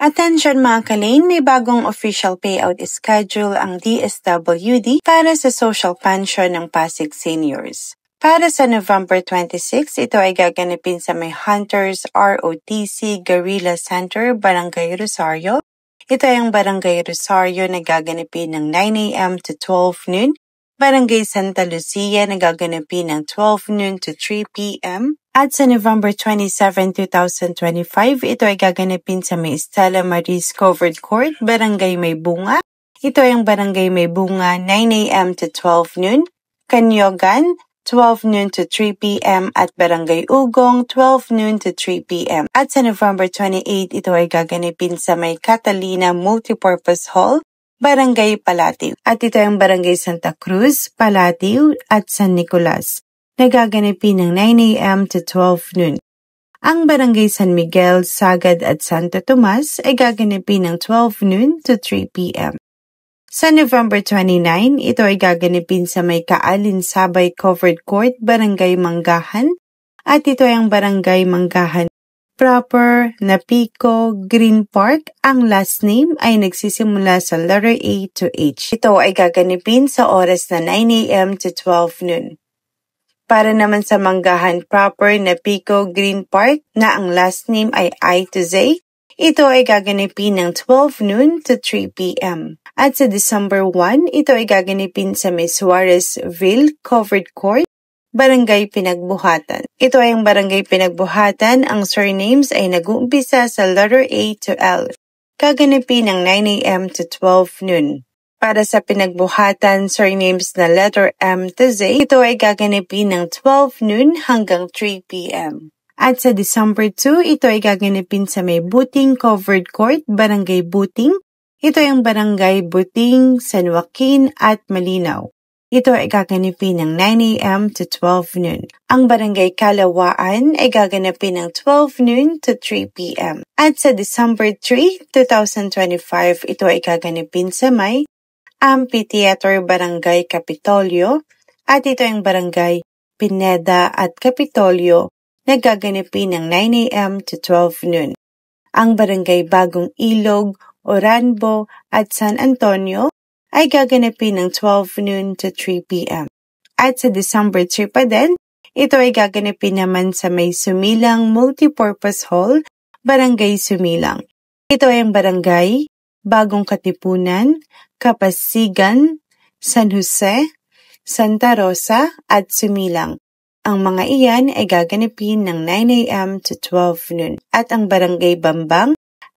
Attention mga kalane, may bagong official payout schedule ang DSWD para sa social pension ng Pasig Seniors. Para sa November 26, ito ay gaganapin sa may Hunters ROTC Guerrilla Center, Barangay Rosario. Ito ay ang Barangay Rosario na gaganapin ng 9 a.m. to 12 noon. Barangay Santa Lucia na gaganapin ng 12 noon to 3 p.m. At sa November 27, 2025, ito ay gaganapin sa may Stella Maris Covered Court, Barangay May Bunga. Ito ay ang Barangay May Bunga, 9 a.m. to 12 noon. Kanyogan, 12 noon to 3 p.m. At Barangay Ugong, 12 noon to 3 p.m. At sa November 28, ito ay gaganapin sa may Catalina Multipurpose Hall, Barangay Palatio. At ito ay ang Barangay Santa Cruz, Palatio at San Nicolas. Nagaganapin ng 9 a.m. to 12 noon. Ang Barangay San Miguel, Sagad at Santo Tomas ay gaganapin ng 12 noon to 3 p.m. Sa November 29, ito ay gaganapin sa may Kaalin-Sabay Covered Court, Barangay Manggahan. At ito ay ang Barangay Manggahan proper, Napico, Green Park. Ang last name ay nagsisimula sa letter A to H. Ito ay gaganapin sa oras na 9 a.m. to 12 noon. Para naman sa Manggahan proper na Pico Green Park na ang last name ay I to Z, ito ay gaganapin ng 12 noon to 3 p.m. At sa December 1, ito ay gaganapin sa may Suarezville Covered Court, Barangay Pinagbuhatan. Ito ay ang Barangay Pinagbuhatan, ang surnames ay nag-uumpisa sa letter A to L. Gaganapin ng 9 a.m. to 12 noon. Para sa Pinagbuhatan, surnames na letter M to Z, ito ay gaganapin ng 12 noon hanggang 3 p.m. At sa December 2, ito ay gaganapin sa may Buting Covered Court, Barangay Buting. Ito ay ang Barangay Buting, San Joaquin at Malinaw. Ito ay gaganapin ng 9 a.m. to 12 noon. Ang Barangay Kalawaan ay gaganapin ng 12 noon to 3 p.m. At sa December 3, 2025, ito ay gaganapin sa may Amphitheater Barangay Capitolio at ito ang Barangay Pineda at Capitolio na gaganapin ng 9 a.m. to 12 noon. Ang Barangay Bagong Ilog, Oranbo at San Antonio ay gaganapin ng 12 noon to 3 p.m. At sa December 3 pa din, ito ay gaganapin naman sa may Sumilang Multipurpose Hall, Barangay Sumilang. Ito ay ang Barangay Bagong Katipunan, Kapasigan, San Jose, Santa Rosa at Sumilang. Ang mga iyan ay gaganapin ng 9 a.m. to 12 noon. At ang Barangay Bambang,